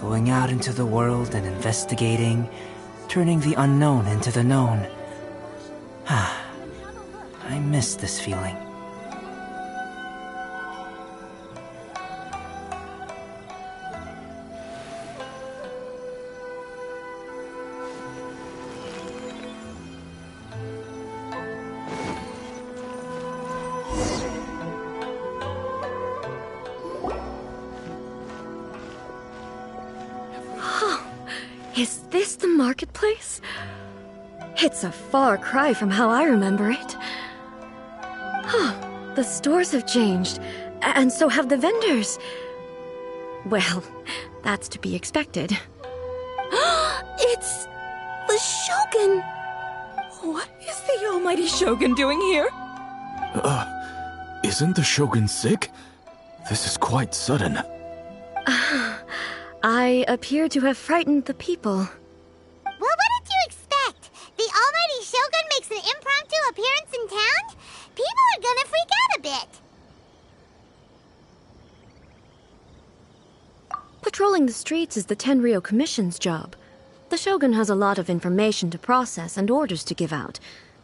Going out into the world and investigating, turning the unknown into the known. I miss this feeling. Is this the marketplace? It's a far cry from how I remember it. The stores have changed, and so have the vendors. Well, that's to be expected. It's the Shogun! What is the almighty Shogun doing here? Isn't the Shogun sick? This is quite sudden. I appear to have frightened the people. Well, what did you expect? The almighty Shogun makes an impromptu appearance in town? People are gonna freak out a bit. Patrolling the streets is the Tenryou Commission's job. The Shogun has a lot of information to process and orders to give out.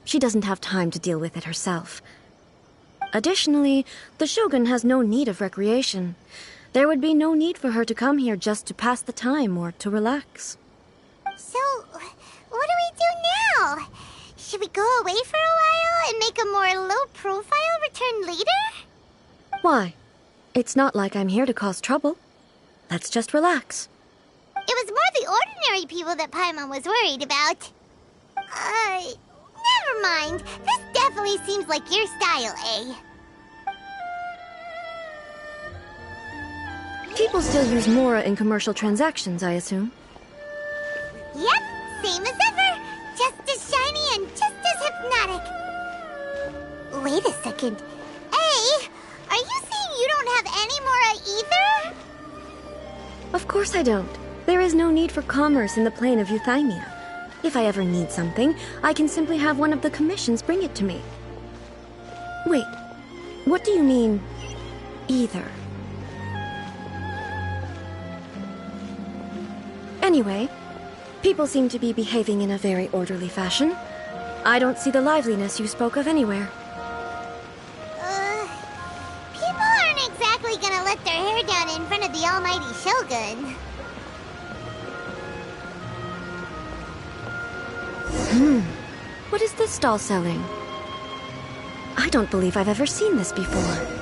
She doesn't have time to deal with it herself. Additionally, the Shogun has no need of recreation. There would be no need for her to come here just to pass the time or to relax. So, what do we do now? Should we go away for a while and make a more low-profile return later? Why? It's not like I'm here to cause trouble. Let's just relax. It was more the ordinary people that Paimon was worried about. Never mind. This definitely seems like your style, eh? People still use Mora in commercial transactions, I assume. Yep, same as ever. Just as shiny and just as hypnotic. Wait a second. Hey, are you saying you don't have any Mora either? Of course I don't. There is no need for commerce in the plane of Euthymia. If I ever need something, I can simply have one of the commissions bring it to me. Wait, what do you mean, either? Anyway, people seem to be behaving in a very orderly fashion. I don't see the liveliness you spoke of anywhere. People aren't exactly gonna let their hair down in front of the almighty Shogun. What is this stall selling? I don't believe I've ever seen this before.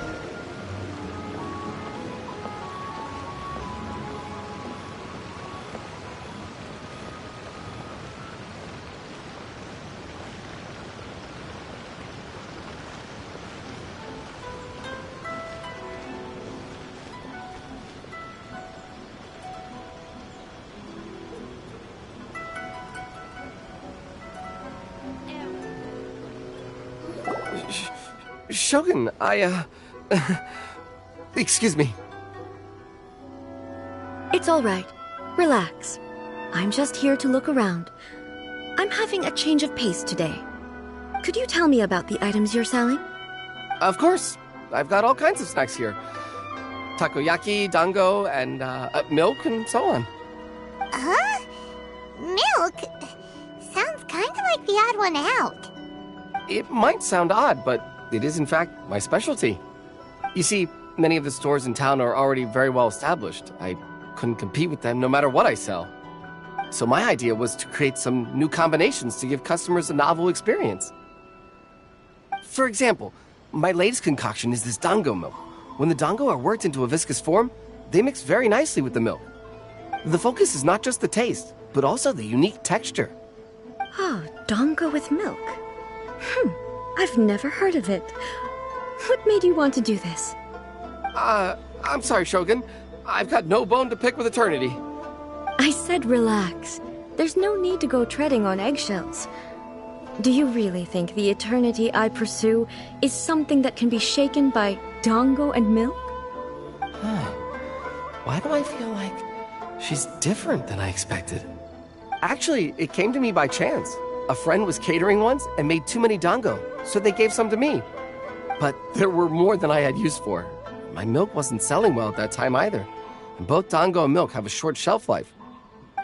Shogun, excuse me. It's all right. Relax. I'm just here to look around. I'm having a change of pace today. Could you tell me about the items you're selling? Of course. I've got all kinds of snacks here. Takoyaki, dango, and milk, and so on. Huh? Milk? Sounds kind of like the odd one out. It might sound odd, but it is in fact my specialty. You see, many of the stores in town are already very well established. I couldn't compete with them no matter what I sell. So my idea was to create some new combinations to give customers a novel experience. For example, my latest concoction is this dango milk. When the dango are worked into a viscous form, they mix very nicely with the milk. The focus is not just the taste, but also the unique texture. Oh, dango with milk. I've never heard of it. What made you want to do this? I'm sorry, Shogun. I've got no bone to pick with eternity. I said relax. There's no need to go treading on eggshells. Do you really think the eternity I pursue is something that can be shaken by dango and milk? Why do I feel like she's different than I expected? Actually, it came to me by chance. A friend was catering once and made too many dango, so they gave some to me. But there were more than I had use for. My milk wasn't selling well at that time either. and both dango and milk have a short shelf life.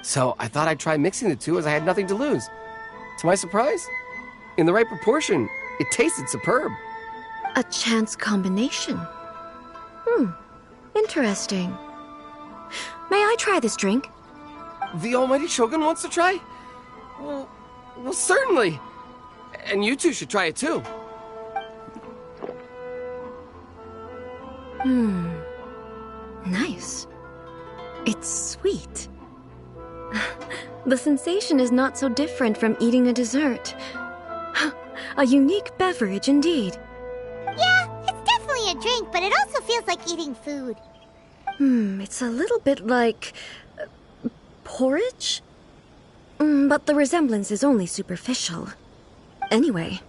So I thought I'd try mixing the two as I had nothing to lose. To my surprise, in the right proportion, it tasted superb. A chance combination. Interesting. May I try this drink? The almighty Shogun wants to try? Well, certainly. And you two should try it too. Nice. It's sweet. The sensation is not so different from eating a dessert. A unique beverage indeed. Yeah, it's definitely a drink, but it also feels like eating food. It's a little bit like... porridge? But the resemblance is only superficial. Anyway,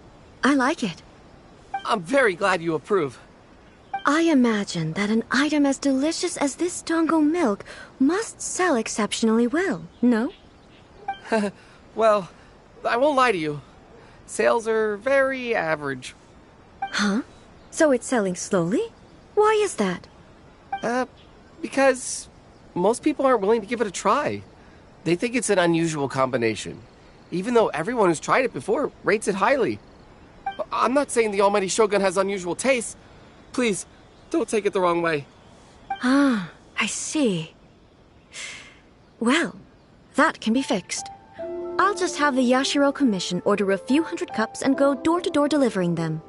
I like it. I'm very glad you approve. I imagine that an item as delicious as this dango milk must sell exceptionally well, no? Well, I won't lie to you. Sales are very average. Huh? So it's selling slowly? Why is that? Because most people aren't willing to give it a try. They think it's an unusual combination, even though everyone who's tried it before rates it highly. I'm not saying the almighty Shogun has unusual tastes. Please, don't take it the wrong way. Ah, I see. Well, that can be fixed. I'll just have the Yashiro Commission order a few hundred cups and go door-to-door delivering them.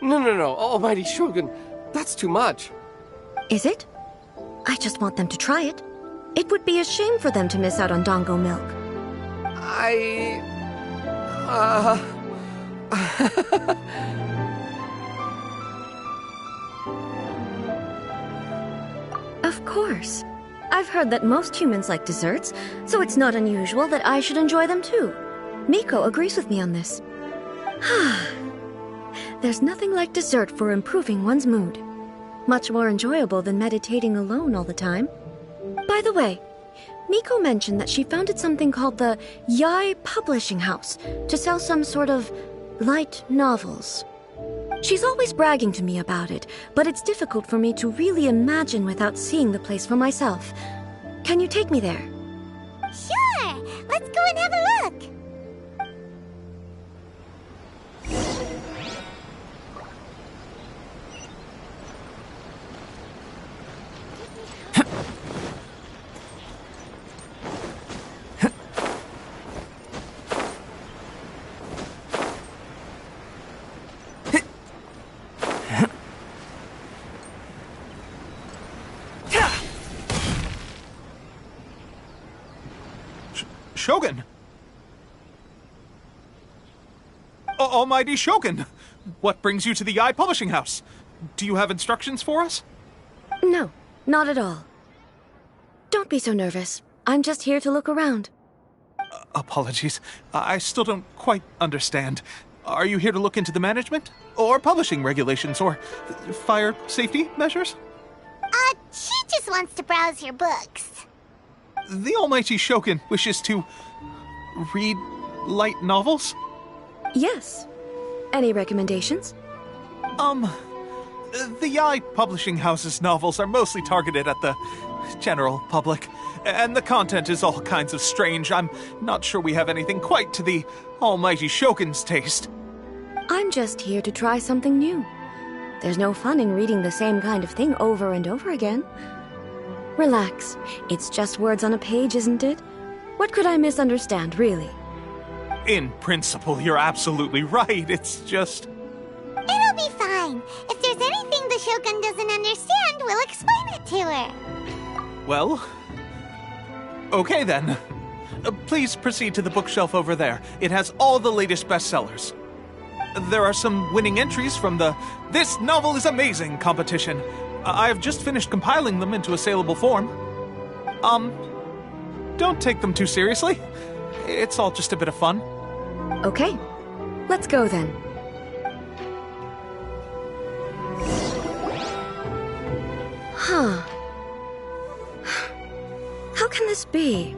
No, almighty Shogun, that's too much. Is it? I just want them to try it. It would be a shame for them to miss out on dango milk. Of course. I've heard that most humans like desserts, so it's not unusual that I should enjoy them too. Miko agrees with me on this. There's nothing like dessert for improving one's mood. Much more enjoyable than meditating alone all the time. By the way, Miko mentioned that she founded something called the Yai Publishing House to sell some sort of light novels. She's always bragging to me about it, but it's difficult for me to really imagine without seeing the place for myself. Can you take me there? Sure! Let's go and have a look! Shogun! Almighty Shogun! What brings you to the Yai Publishing House? Do you have instructions for us? No, not at all. Don't be so nervous. I'm just here to look around. Apologies. I still don't quite understand. Are you here to look into the management? Or publishing regulations? Or fire safety measures? She just wants to browse your books. The Almighty Shogun wishes to read light novels? Yes. Any recommendations? The Yai Publishing House's novels are mostly targeted at the general public, and the content is all kinds of strange. I'm not sure we have anything quite to the Almighty Shogun's taste. I'm just here to try something new. There's no fun in reading the same kind of thing over and over again. Relax. It's just words on a page, isn't it? What could I misunderstand, really? In principle, you're absolutely right. It's just... It'll be fine. If there's anything the Shogun doesn't understand, we'll explain it to her. Well... okay then. Please proceed to the bookshelf over there. It has all the latest bestsellers. There are some winning entries from the This Novel is Amazing competition. I've just finished compiling them into a saleable form. Don't take them too seriously. It's all just a bit of fun. Okay, let's go then. Huh. How can this be?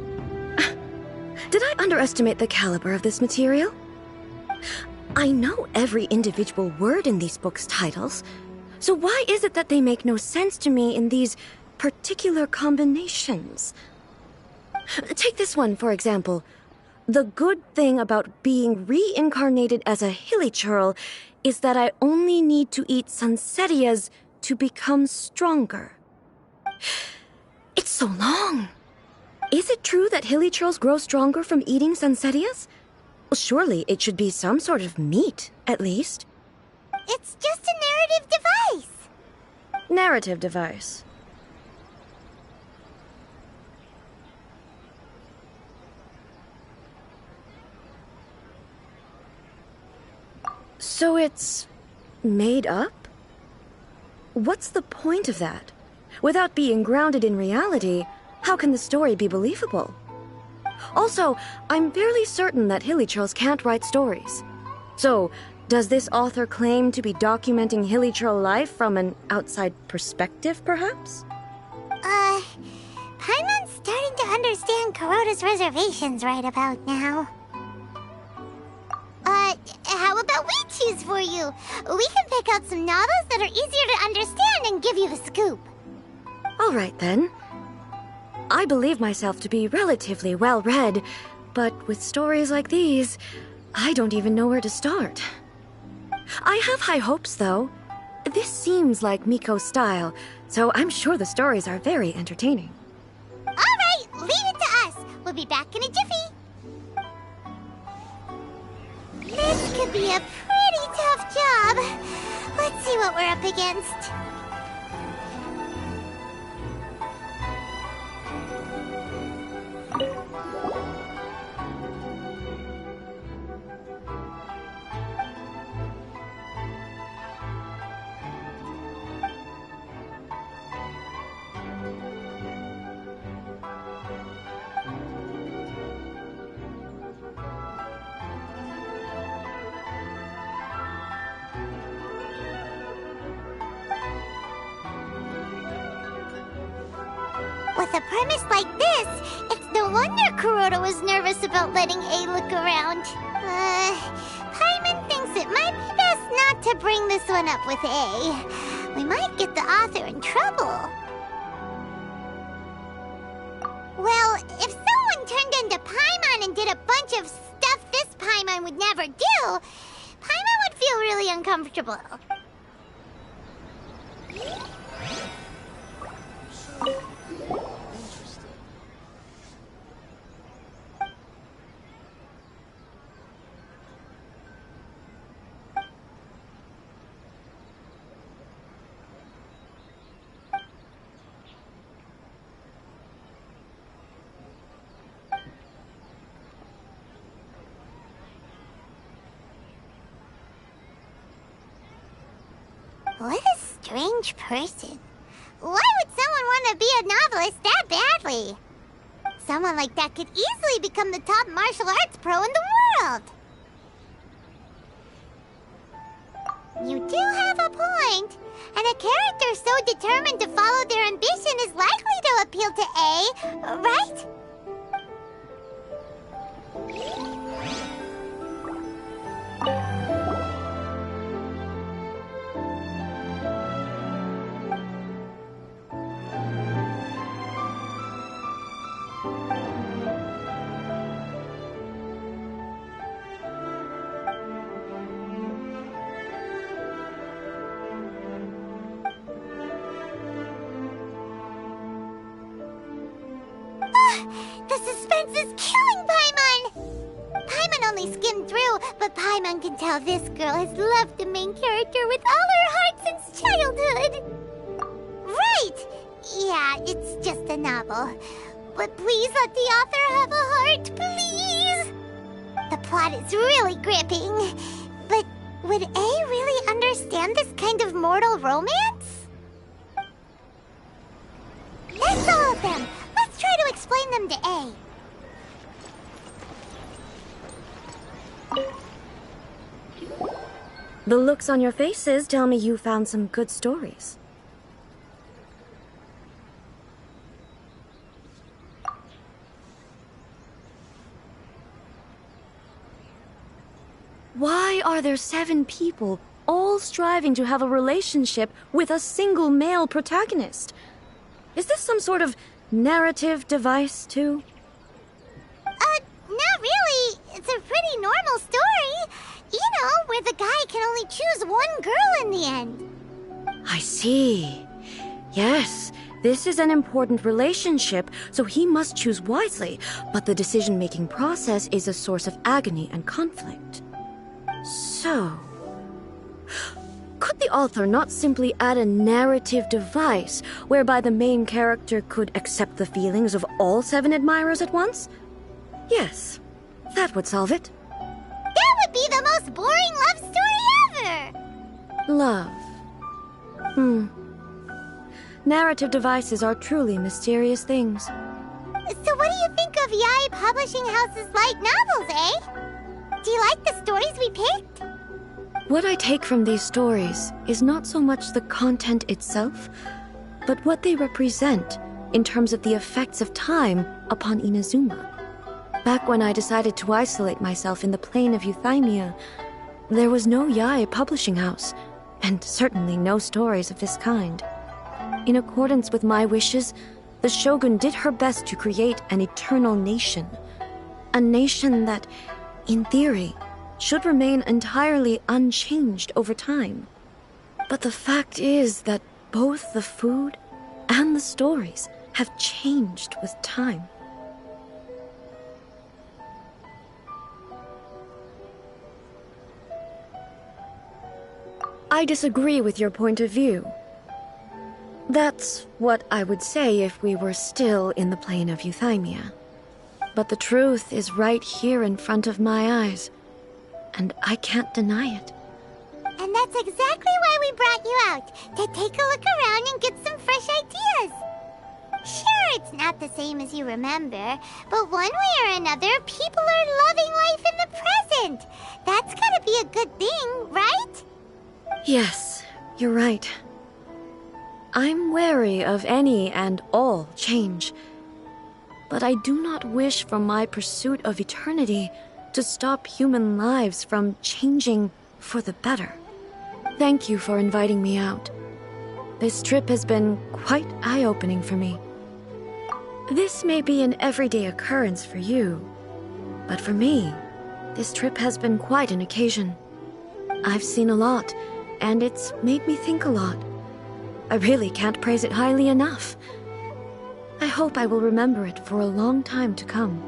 Did I underestimate the caliber of this material? I know every individual word in these books' titles, so why is it that they make no sense to me in these particular combinations. Take this one, for example. The good thing about being reincarnated as a hilichurl is that I only need to eat Sunsetias to become stronger. It's so long. Is it true that hilichurls grow stronger from eating Sunsetias? Well, surely it should be some sort of meat, at least. It's just a narrative device. Narrative device. So it's made up? What's the point of that? Without being grounded in reality, how can the story be believable? Also, I'm fairly certain that hilichurls can't write stories. So, does this author claim to be documenting hilichurl life from an outside perspective, perhaps? Paimon's starting to understand Kuroda's reservations right about now. How about we choose for you? We can pick out some novels that are easier to understand and give you the scoop. All right, then. I believe myself to be relatively well-read, but with stories like these, I don't even know where to start. I have high hopes, though. This seems like Miko's style, so I'm sure the stories are very entertaining. All right, leave it to us. We'll be back in a jiffy. This could be a pretty tough job. Let's see what we're up against. With a premise like this, it's no wonder Kuroda was nervous about letting A look around. Paimon thinks it might be best not to bring this one up with A. We might get the author in trouble. Well, if someone turned into Paimon and did a bunch of stuff this Paimon would never do, Paimon would feel really uncomfortable. What a strange person. Why would someone want to be a novelist that badly? Someone like that could easily become the top martial arts pro in the world. You do have a point. And a character so determined to follow their ambition is likely to appeal to A, right? The suspense is killing Paimon! Paimon only skimmed through, but Paimon can tell this girl has loved the main character with all her heart since childhood. Right! Yeah, it's just a novel. But please let the author have a heart, please! The plot is really gripping. But would A really understand this kind of mortal romance? That's all of them! Let's try to explain them to A. The looks on your faces tell me you found some good stories. Why are there 7 people all striving to have a relationship with a single male protagonist? Is this some sort of narrative device, too? Not really. It's a pretty normal story. You know, where the guy can only choose one girl in the end. I see. Yes, this is an important relationship, so he must choose wisely, but the decision-making process is a source of agony and conflict. So, could the author not simply add a narrative device whereby the main character could accept the feelings of all 7 admirers at once? Yes, that would solve it. That would be the most boring love story ever! Love. Narrative devices are truly mysterious things. So what do you think of Yae Publishing House's light novels, eh? Do you like the stories we picked? What I take from these stories is not so much the content itself, but what they represent in terms of the effects of time upon Inazuma. Back when I decided to isolate myself in the plane of Euthymia, there was no Yae Publishing House, and certainly no stories of this kind. In accordance with my wishes, the Shogun did her best to create an eternal nation. A nation that, in theory, should remain entirely unchanged over time. But the fact is that both the food and the stories have changed with time. I disagree with your point of view. That's what I would say if we were still in the plane of Euthymia. But the truth is right here in front of my eyes, and I can't deny it. And that's exactly why we brought you out, to take a look around and get some fresh ideas. Sure, it's not the same as you remember, but one way or another, people are loving life in the present. That's gotta be a good thing, right? Yes, you're right. I'm wary of any and all change, but I do not wish for my pursuit of eternity to stop human lives from changing for the better. Thank you for inviting me out. This trip has been quite eye-opening for me. This may be an everyday occurrence for you, but for me, this trip has been quite an occasion. I've seen a lot, and it's made me think a lot. I really can't praise it highly enough. I hope I will remember it for a long time to come.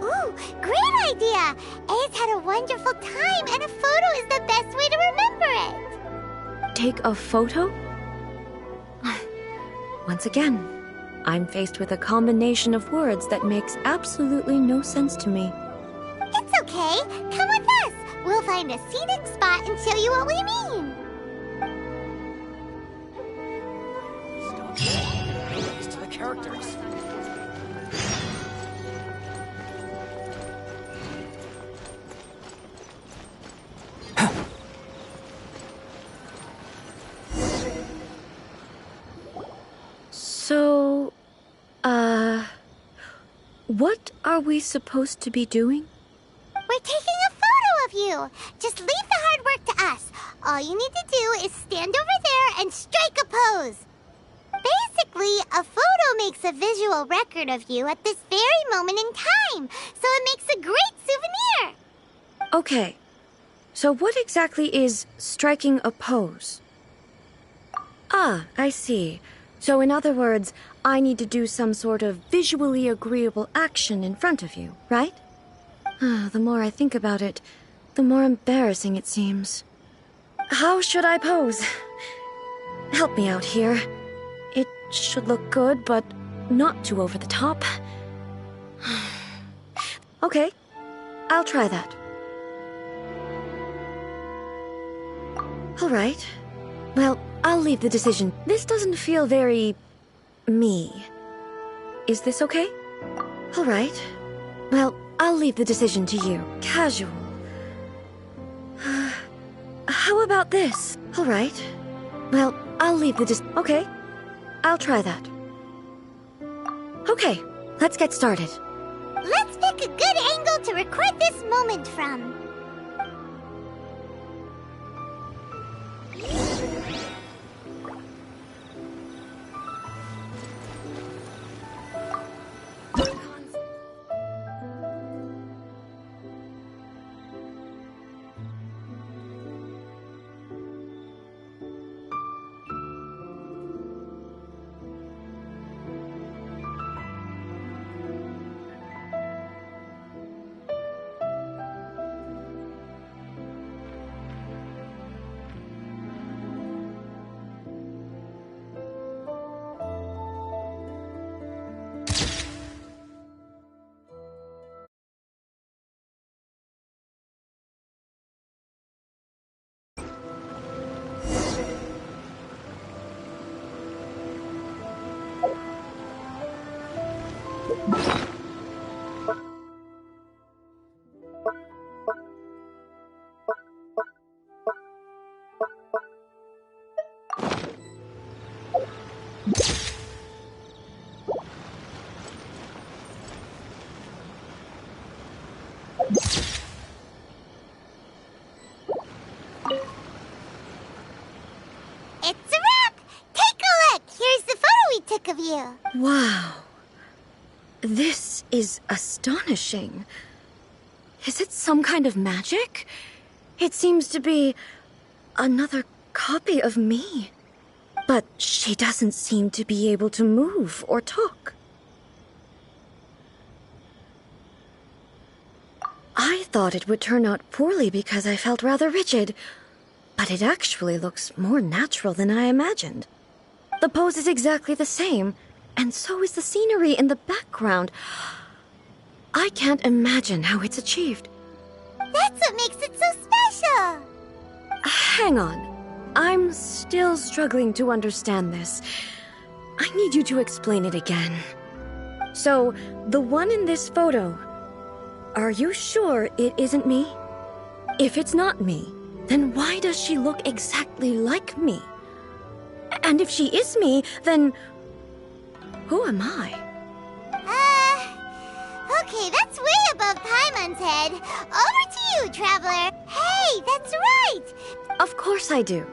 Ooh, great idea! A's had a wonderful time, and a photo is the best way to remember it. Take a photo? Once again, I'm faced with a combination of words that makes absolutely no sense to me. It's okay. Come with us. We'll find a scenic spot and show you what we mean. To the characters. So, what are we supposed to be doing? We're taking a photo of you. Just leave the hard work to us. All you need to do is stand over there and strike a pose. Basically, a photo makes a visual record of you at this very moment in time, so it makes a great souvenir. Okay, so what exactly is striking a pose? Ah, I see. So in other words, I need to do some sort of visually agreeable action in front of you, right? The more I think about it, the more embarrassing it seems. How should I pose? Help me out here. It should look good, but not too over the top. Okay, I'll try that. All right. Well, I'll leave the decision. This doesn't feel very... me. Is this okay? All right. Well, I'll leave the decision to you. Casual. How about this? All right. Well, I'll leave the okay. I'll try that. Okay, let's get started. Let's pick a good angle to record this moment from. It's a wrap! Take a look! Here's the photo we took of you. Wow. This is astonishing. Is it some kind of magic? It seems to be another copy of me. But she doesn't seem to be able to move or talk. I thought it would turn out poorly because I felt rather rigid, but it actually looks more natural than I imagined. The pose is exactly the same, and so is the scenery in the background. I can't imagine how it's achieved. That's what makes it so special! Hang on. I'm still struggling to understand this. I need you to explain it again. So, the one in this photo, are you sure it isn't me? If it's not me, then why does she look exactly like me? And if she is me, then who am I? Okay, that's way above Paimon's head. Over to you, Traveler. Hey, that's right! Of course I do.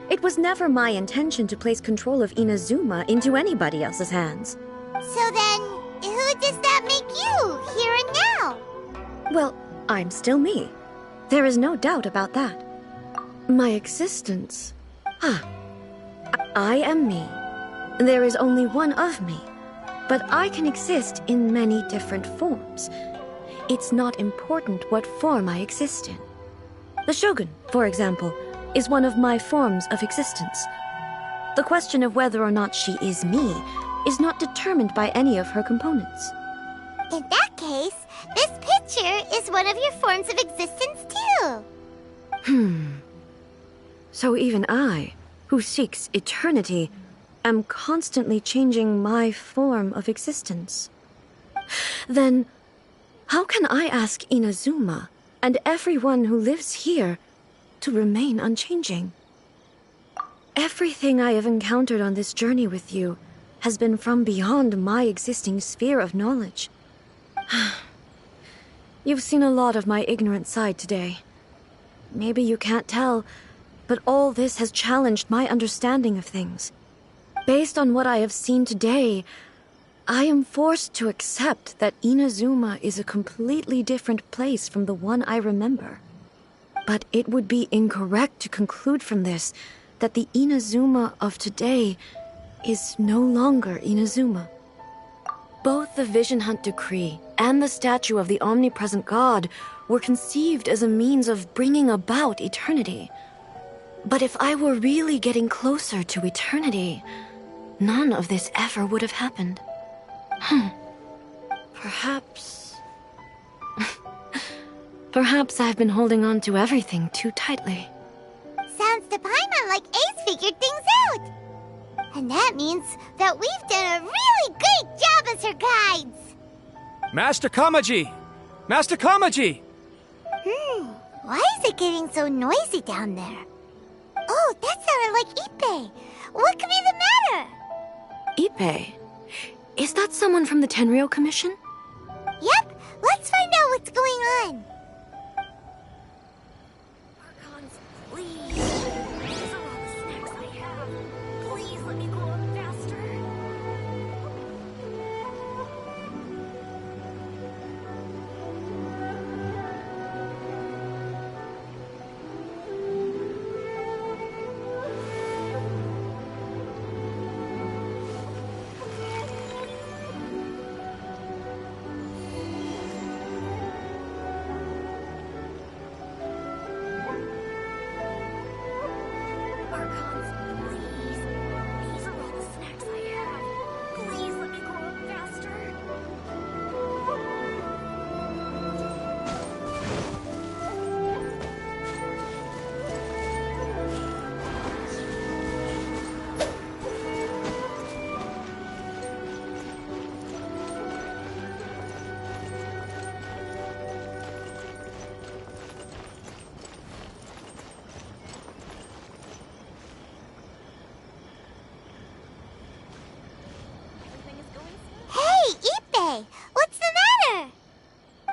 It was never my intention to place control of Inazuma into anybody else's hands. So then, who does that make you, here and now? Well, I'm still me. There is no doubt about that. My existence. I am me. There is only one of me, but I can exist in many different forms. It's not important what form I exist in. The Shogun, for example, is one of my forms of existence. The question of whether or not she is me is not determined by any of her components. In that case, this picture is one of your forms of existence too. So even I, who seeks eternity, am constantly changing my form of existence. Then, how can I ask Inazuma and everyone who lives here to remain unchanging? Everything I have encountered on this journey with you has been from beyond my existing sphere of knowledge. You've seen a lot of my ignorant side today. Maybe you can't tell, but all this has challenged my understanding of things. Based on what I have seen today, I am forced to accept that Inazuma is a completely different place from the one I remember. But it would be incorrect to conclude from this that the Inazuma of today is no longer Inazuma. Both the Vision Hunt Decree and the statue of the omnipresent God were conceived as a means of bringing about eternity. But if I were really getting closer to eternity, none of this ever would have happened. Perhaps... Perhaps I've been holding on to everything too tightly. Sounds to Paimon like Ace figured things out. And that means that we've done a really great job as her guides. Master Kamaji! Master Kamaji! Why is it getting so noisy down there? Oh, that sounded like Ippei. What could be the matter? Ippei? Is that someone from the Tenryou Commission? Yep, let's find out what's going on. Archons, please. These are all the snacks I have. Please let me grow up faster.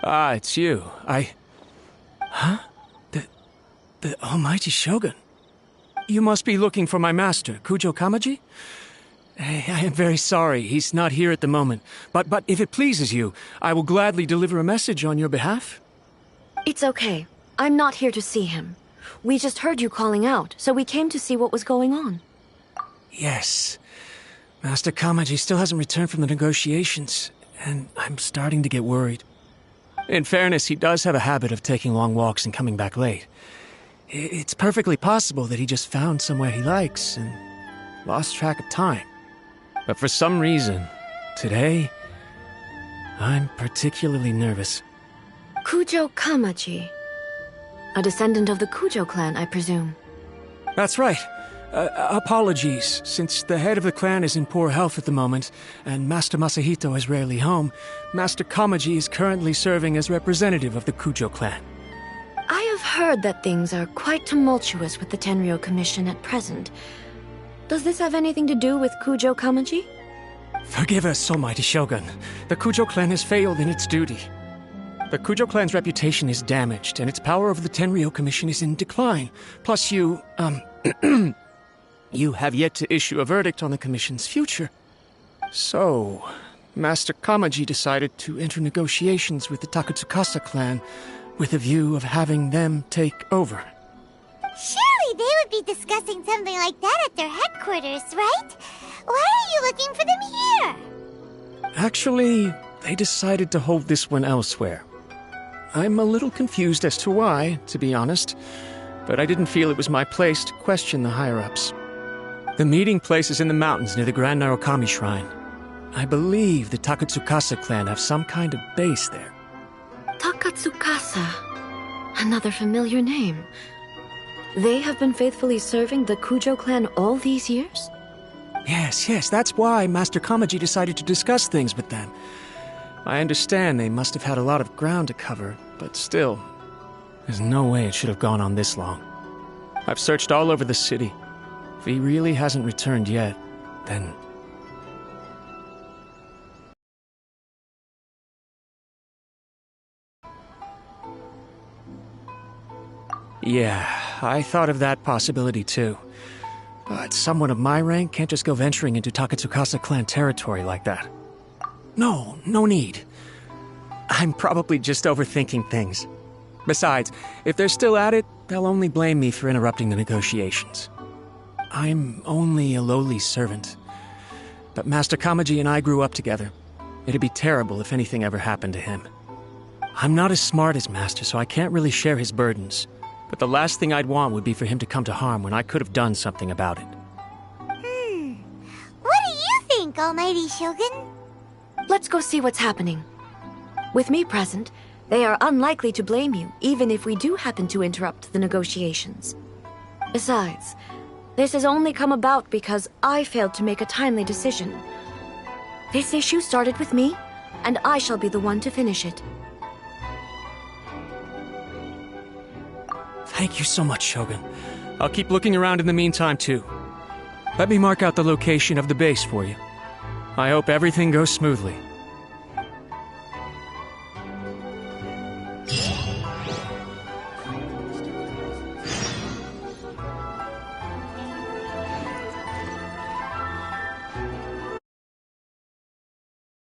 Ah, it's you. Huh? The almighty Shogun. You must be looking for my master, Kujo Kamaji? I am very sorry, he's not here at the moment. But if it pleases you, I will gladly deliver a message on your behalf. It's okay. I'm not here to see him. We just heard you calling out, so we came to see what was going on. Yes. Master Kamaji still hasn't returned from the negotiations, and I'm starting to get worried. In fairness, he does have a habit of taking long walks and coming back late. It's perfectly possible that he just found somewhere he likes and lost track of time. But for some reason, today, I'm particularly nervous. Kujo Kamaji. A descendant of the Kujo clan, I presume. That's right. Apologies, since the head of the clan is in poor health at the moment, and Master Masahito is rarely home, Master Kamaji is currently serving as representative of the Kujo clan. I have heard that things are quite tumultuous with the Tenryou Commission at present. Does this have anything to do with Kujo Kamaji? Forgive us, almighty Shogun. The Kujo clan has failed in its duty. The Kujo clan's reputation is damaged, and its power over the Tenryou Commission is in decline. Plus you have yet to issue a verdict on the Commission's future. So, Master Kamaji decided to enter negotiations with the Takatsukasa clan with a view of having them take over. Surely they would be discussing something like that at their headquarters, right? Why are you looking for them here? Actually, they decided to hold this one elsewhere. I'm a little confused as to why, to be honest, but I didn't feel it was my place to question the higher-ups. The meeting place is in the mountains near the Grand Narukami Shrine. I believe the Takatsukasa clan have some kind of base there. Takatsukasa. Another familiar name. They have been faithfully serving the Kujo clan all these years? Yes, that's why Master Kamaji decided to discuss things with them. I understand they must have had a lot of ground to cover, but still, there's no way it should have gone on this long. I've searched all over the city. If he really hasn't returned yet, then... Yeah, I thought of that possibility too. But someone of my rank can't just go venturing into Takatsukasa clan territory like that. No need. I'm probably just overthinking things. Besides, if they're still at it, they'll only blame me for interrupting the negotiations. I'm only a lowly servant. But Master Kamaji and I grew up together. It'd be terrible if anything ever happened to him. I'm not as smart as Master, so I can't really share his burdens. But the last thing I'd want would be for him to come to harm when I could have done something about it. What do you think, almighty Shogun? Let's go see what's happening. With me present, they are unlikely to blame you, even if we do happen to interrupt the negotiations. Besides, this has only come about because I failed to make a timely decision. This issue started with me, and I shall be the one to finish it. Thank you so much, Shogun. I'll keep looking around in the meantime, too. Let me mark out the location of the base for you. I hope everything goes smoothly.